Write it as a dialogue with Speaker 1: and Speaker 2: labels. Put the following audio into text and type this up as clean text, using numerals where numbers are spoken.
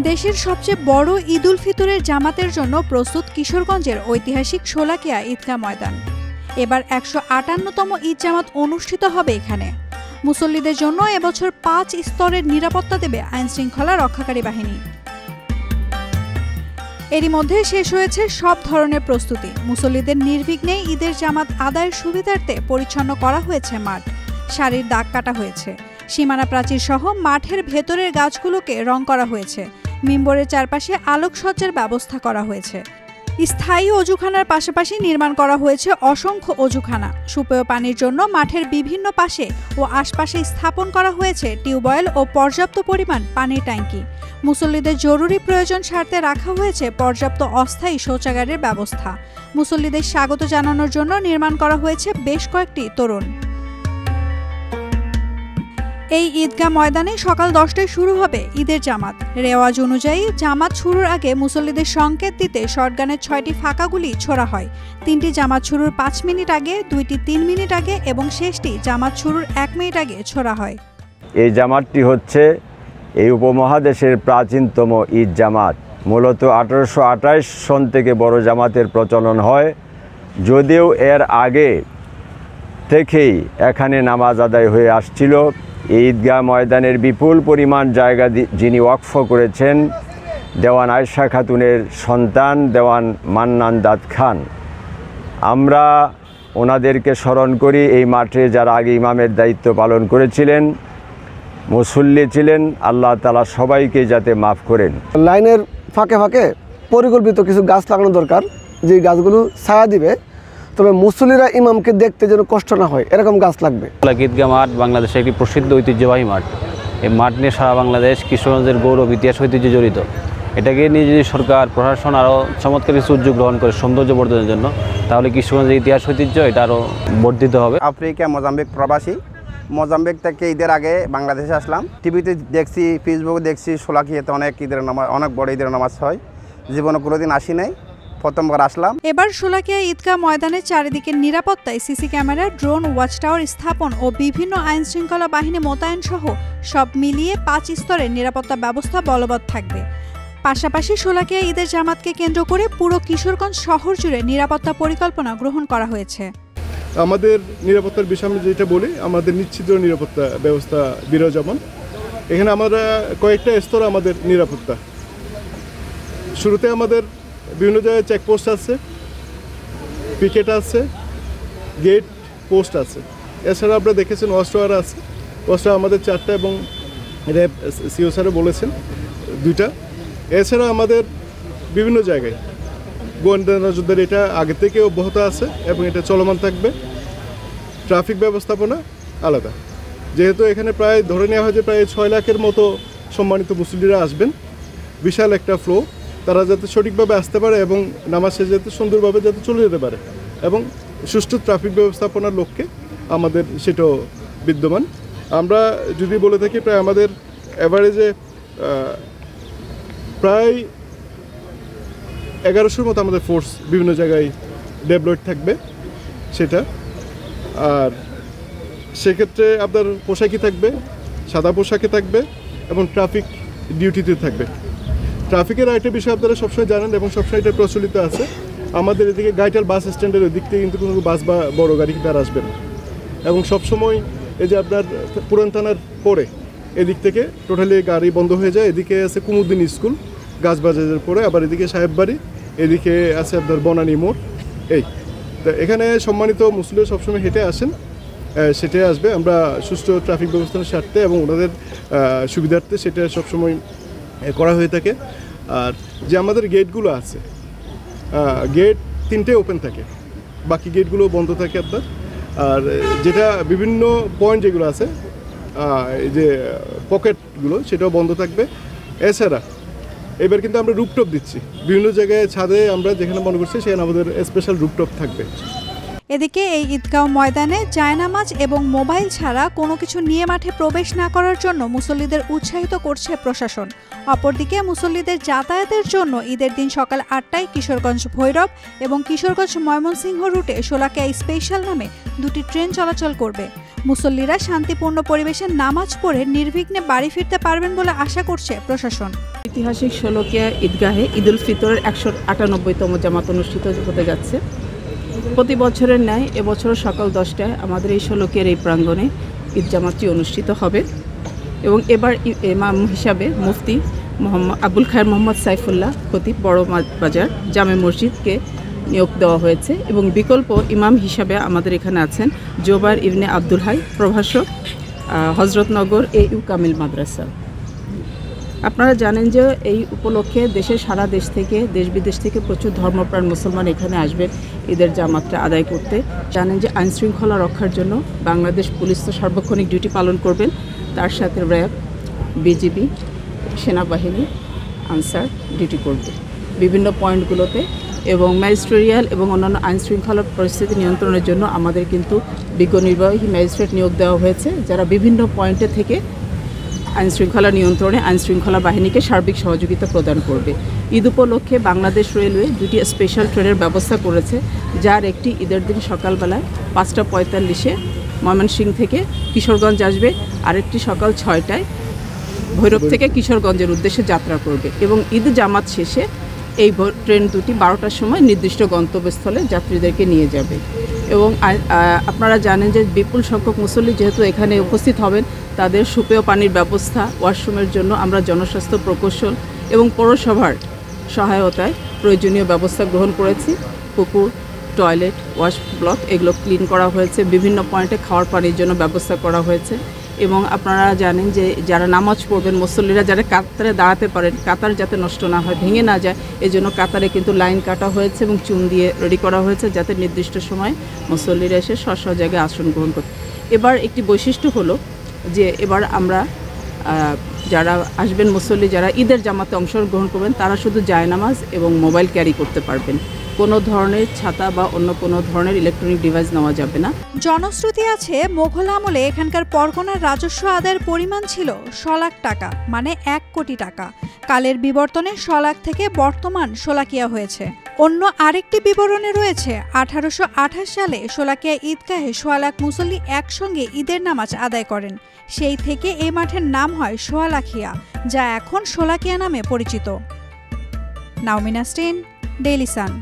Speaker 1: দেশের সবচেয়ে বড় ঈদ উল ফিতরের জামাতের জন্য প্রস্তুত কিশোরগঞ্জের ঐতিহাসিক শোলাকিয়া ঈদগাহ ময়দান। এবার ১৫৮তম ঈদ জামাত অনুষ্ঠিত হবে এখানে। মুসল্লিদের জন্য এবছর ৫ স্তরের নিরাপত্তা দেবে আইনশৃঙ্খলা রক্ষাকারী বাহিনী। এরই মধ্যে শেষ হয়েছে সব ধরনের প্রস্তুতি। মুসল্লিদের নির্বিঘ্নে ঈদের জামাত আদায়ের সুবিধার্থে পরিচ্ছন্ন করা হয়েছে মাঠ, সারির দাগ কাটা হয়েছে, সীমানা প্রাচীর সহ মাঠের ভেতরের গাছগুলোকে রং করা হয়েছে, মিম্বরের চারপাশে আলোকসজ্জার ব্যবস্থা করা হয়েছে। স্থায়ী অজুখানার পাশাপাশি নির্মাণ করা হয়েছে অসংখ্য অজুখানা। সুপেয় পানির জন্য মাঠের বিভিন্ন পাশে ও আশপাশে স্থাপন করা হয়েছে টিউবওয়েল ও পর্যাপ্ত পরিমাণ পানির ট্যাঙ্কি। মুসল্লিদের জরুরি প্রয়োজন সারতে রাখা হয়েছে পর্যাপ্ত অস্থায়ী শৌচাগারের ব্যবস্থা। মুসল্লিদের স্বাগত জানানোর জন্য নির্মাণ করা হয়েছে বেশ কয়েকটি তোরণ। এই ঈদগাহ ময়দানে সকাল 10টায় শুরু হবে ঈদের জামাত। রেওয়াজ অনুযায়ী জামাত শুরুর আগে মুসল্লিদের সংকেত দিতে শটগানের 6টি ফাঁকা গুলি ছোড়া হয়। 3টি জামাত শুরুর 5 মিনিট আগে, 2টি 3 মিনিট আগে এবং শেষটি জামাত শুরুর 1 মিনিট আগে ছোড়া হয়।
Speaker 2: এই জামাতটি হচ্ছে এই উপমহাদেশের প্রাচীনতম ঈদ জামাত। মূলত 1828 সন থেকে বড় জামাতের প্রচলন হয়, যদিও এর আগে থেকেই এখানে নামাজ আদায় হয়ে আসছিল। এই ঈদগাহ ময়দানের বিপুল পরিমাণ জায়গা যিনি ওয়াকফ করেছেন দেওয়ান আয়েশা খাতুনের সন্তান দেওয়ান মান্নান দাদ খান। আমরা ওনাদেরকে স্মরণ করি। এই মাঠে যারা আগে ইমামের দায়িত্ব পালন করেছিলেন, মুসল্লি ছিলেন, আল্লাহ তাআলা সবাইকে যাতে মাফ করেন।
Speaker 3: লাইনের ফাঁকে ফাঁকে পরিকল্পিত কিছু গাছ লাগানো দরকার, যে গাছগুলো ছায়া দিবে, তবে মুসল্লিরা ইমামকে দেখতে যেন কষ্ট না হয় এরকম গাছ লাগবে।
Speaker 4: ঈদগাহ মাঠ বাংলাদেশের একটি প্রসিদ্ধ ঐতিহ্যবাহী মাঠ। এই মাঠ নিয়ে সারা বাংলাদেশ কিশোরগঞ্জের গৌরব ইতিহাস ঐতিহ্য জড়িত। এটাকে নিয়ে যদি সরকার প্রশাসন আরও চমৎকার কিছু উদ্যোগ গ্রহণ করে সৌন্দর্য বর্ধনের জন্য, তাহলে কিশোরগঞ্জের ইতিহাস ঐতিহ্য এটা আরও বর্ধিত হবে।
Speaker 5: আফ্রিকা মোজাম্বিক প্রবাসী, মোজাম্বিক থেকে ঈদের আগে বাংলাদেশে আসলাম। টিভিতে দেখছি, ফেসবুকে দেখছি, শোলাকিয়াতে অনেক ঈদের নামাজ, অনেক বড় ঈদের নামাজ হয়। জীবনে কোনোদিন আসি নাই, প্রথমবার আসলাম।
Speaker 1: এবার শোলাকিয়া ঈদগাহ ময়দানের চারিদিকের নিরাপত্তায় CC camera, drone, watch tower স্থাপন ও বিভিন্ন আইন শৃঙ্খলা বাহিনী মোতায়েন সহ সব মিলিয়ে 5 স্তরের নিরাপত্তা ব্যবস্থা বলবৎ থাকবে। পাশাপাশি শোলাকিয়া ঈদের জামাতকে কেন্দ্র করে পুরো কিশোরগঞ্জ শহর জুড়ে নিরাপত্তা পরিকল্পনা গ্রহণ করা হয়েছে।
Speaker 6: আমাদের নিরাপত্তার বিষয়ে আমি যেটা বলি, আমাদের নিশ্চিত নিরাপত্তা ব্যবস্থা বিরাজমান। এখানে আমরা কয়েকটা স্তর আমাদের নিরাপত্তা। শুরুতে আমাদের বিভিন্ন জায়গায় চেকপোস্ট আছে, পিকেট আছে, গেট পোস্ট আছে। এছাড়া আপনারা দেখেছেন ওয়াচ টাওয়ার আছে। ওয়াচ টাওয়ার আমাদের 4টা এবং র্যাব সিও স্যারও বলেছেন 2টা। এছাড়া আমাদের বিভিন্ন জায়গায় গোয়েন্দা নজরদারি এটা আগে থেকে অব্যাহত আছে এবং এটা চলমান থাকবে। ট্রাফিক ব্যবস্থাপনা আলাদা, যেহেতু এখানে প্রায় ধরে নেওয়া হয় যে প্রায় 6 লাখের মতো সম্মানিত মুসল্লিরা আসবেন। বিশাল একটা ফ্লো, তারা যাতে সঠিকভাবে আসতে পারে এবং নামাজ শেষে যাতে সুন্দরভাবে যাতে চলে যেতে পারে এবং সুষ্ঠু ট্রাফিক ব্যবস্থাপনার লক্ষ্যে আমাদের সেটাও বিদ্যমান। আমরা যদি বলে থাকি প্রায় আমাদের অ্যাভারেজে প্রায় 1100 মতো আমাদের ফোর্স বিভিন্ন জায়গায় ডেপ্লয়েড থাকবে সেটা। আর সেক্ষেত্রে আপনার পোশাকই থাকবে, সাদা পোশাকে থাকবে এবং ট্রাফিক ডিউটিতে থাকবে। ট্রাফিকের আরেকটা বিষয় আপনারা সবসময় জানেন এবং সবসময় এটা প্রচলিত আছে, আমাদের এদিকে গাইটাল বাস স্ট্যান্ডের ওই দিক থেকে কিন্তু কোনো বাস বা বড় গাড়ি তার আসবে না। এবং সবসময় এই যে আপনার পুরান থানার পরে এদিক থেকে টোটালি গাড়ি বন্ধ হয়ে যায়। এদিকে আছে কুমুদ্দিন স্কুল গাছবাজারের পরে, আবার এদিকে সাহেববাড়ি, এদিকে আছে আপনার বনানী মোড়। এই তো এখানে সম্মানিত মুসলিম সবসময় হেঁটে আসেন, সেটাই আসবে। আমরা সুষ্ঠু ট্রাফিক ব্যবস্থার স্বার্থে এবং ওনাদের সুবিধার্থে সেটা সবসময় করা হয়ে থাকে। আর যে আমাদের গেটগুলো আছে, গেট 3টে ওপেন থাকে, বাকি গেটগুলো বন্ধ থাকে আপনার। আর যেটা বিভিন্ন পয়েন্ট যেগুলো আছে, এই যে পকেটগুলো, সেটাও বন্ধ থাকবে। এছাড়া এবার কিন্তু আমরা রুপটপ দিচ্ছি বিভিন্ন জায়গায়, ছাদে আমরা যেখানে মনে করছি সেখানে আমাদের স্পেশাল রুপটপ থাকবে।
Speaker 1: এদিকে এই ঈদগাহ ময়দানে জায়নামাজ এবং মোবাইল ছাড়া কোনো কিছু নিয়ে মাঠে প্রবেশ না করার জন্য মুসল্লিদের উৎসাহিত করছে প্রশাসন। অপরদিকে মুসল্লিদের যাতায়াতের জন্য ঈদের দিন সকাল 8টায় কিশোরগঞ্জ ভৈরব এবং কিশোরগঞ্জ ময়মনসিংহ রুটে শোলাকিয়া স্পেশাল নামে 2টি ট্রেন চলাচল করবে। মুসল্লিরা শান্তিপূর্ণ পরিবেশে নামাজ পড়ে নির্বিঘ্নে বাড়ি ফিরতে পারবেন বলে আশা করছে প্রশাসন।
Speaker 7: ঐতিহাসিক শোলাকিয়া ঈদগাহে ঈদুল ফিতরের 198তম জামাত অনুষ্ঠিত হতে যাচ্ছে। প্রতি বছরের ন্যায় এবছরও সকাল 10টায় আমাদের এই শোলাকিয়ার এই প্রাঙ্গণে ঈদ জামাতটি অনুষ্ঠিত হবে এবং এবার ইমাম হিসাবে মুফতি আবুল খায়ের মোহাম্মদ সাইফুল্লাহ খতিব বড় বাজার জামে মসজিদকে নিয়োগ দেওয়া হয়েছে এবং বিকল্প ইমাম হিসাবে আমাদের এখানে আছেন জোবায়ের ইবনে আব্দুল হাই প্রভাষক হজরতনগর AU কামিল মাদ্রাসা। আপনারা জানেন যে এই উপলক্ষে সারা দেশ থেকে দেশ বিদেশ থেকে প্রচুর ধর্মপ্রাণ মুসলমান এখানে আসবেন ঈদের জামাতটা আদায় করতে। জানেন যে আইন শৃঙ্খলা রক্ষার জন্য বাংলাদেশ পুলিশ তো সার্বক্ষণিক ডিউটি পালন করবেন, তার সাথে র্যাব, বিজিবি, সেনাবাহিনী, আনসার ডিউটি করবে বিভিন্ন পয়েন্টগুলোতে এবং ম্যাজিস্ট্রেরিয়াল এবং অন্যান্য আইন শৃঙ্খলা পরিস্থিতি নিয়ন্ত্রণের জন্য আমাদের কিন্তু বিজ্ঞ নির্বাহী ম্যাজিস্ট্রেট নিয়োগ দেওয়া হয়েছে, যারা বিভিন্ন পয়েন্টে থেকে আইন শৃঙ্খলা নিয়ন্ত্রণে আইন শৃঙ্খলা বাহিনীকে সার্বিক সহযোগিতা প্রদান করবে। ঈদ উপলক্ষে বাংলাদেশ রেলওয়ে 2টি স্পেশাল ট্রেনের ব্যবস্থা করেছে, যার একটি ঈদের দিন সকালবেলায় 5:45-এ ময়মনসিংহ থেকে কিশোরগঞ্জ আসবে, আরেকটি সকাল 6টায় ভৈরব থেকে কিশোরগঞ্জের উদ্দেশ্যে যাত্রা করবে এবং ঈদ জামাত শেষে এই ট্রেন দুটি 12টার সময় নির্দিষ্ট গন্তব্যস্থলে যাত্রীদেরকে নিয়ে যাবে। এবং আপনারা জানেন যে বিপুল সংখ্যক মুসল্লি যেহেতু এখানে উপস্থিত হবেন, তাদের সুপেয় পানির ব্যবস্থা, ওয়াশরুমের জন্য আমরা জনস্বাস্থ্য প্রকৌশল এবং পৌরসভার সহায়তায় প্রয়োজনীয় ব্যবস্থা গ্রহণ করেছি। পুকুর, টয়লেট, ওয়াশ ব্লক এগুলো ক্লিন করা হয়েছে, বিভিন্ন পয়েন্টে খাওয়ার পানির জন্য ব্যবস্থা করা হয়েছে এবং আপনারা জানেন যে যারা নামাজ পড়বেন মুসল্লিরা যারা কাতারে দাঁড়াতে পারেন, কাতার যাতে নষ্ট না হয়, ভেঙে না যায়, এজন্য কাতারে কিন্তু লাইন কাটা হয়েছে এবং চুন দিয়ে রেডি করা হয়েছে যাতে নির্দিষ্ট সময় মুসল্লিরা এসে স্ব জায়গায় আসন গ্রহণ করতে। এবার একটি বৈশিষ্ট্য হলো যে এবার আমরা যারা আসবেন মুসল্লি যারা ঈদের জামাতে অংশগ্রহণ করবেন তারা শুধু জায়নামাজ এবং মোবাইল ক্যারি করতে পারবেন, কোনো ধরনের ছাতা বা অন্য কোনো ধরনের ইলেকট্রনিক ডিভাইস নেওয়া যাবে না।
Speaker 1: জনশ্রুতি আছে মোগল আমলে এখানকার পরগনার রাজস্ব আদায়ের পরিমাণ ছিল 100 লাখ টাকা, মানে 1 কোটি টাকা। কালের বিবর্তনে 100 লাখ থেকে বর্তমান শোলাকিয়া হয়েছে। অন্য আরেকটি বিবরণে রয়েছে 1828 সালে শোলাকিয়া ঈদগাহে 100 লাখ মুসল্লি একসঙ্গে ঈদের নামাজ আদায় করেন। সেই থেকে এই মাঠের নাম হয় সোয়ালাখিয়া, যা এখন শোলাকিয়া নামে পরিচিত। নাওমিনা স্টেন, ডেইলি সান।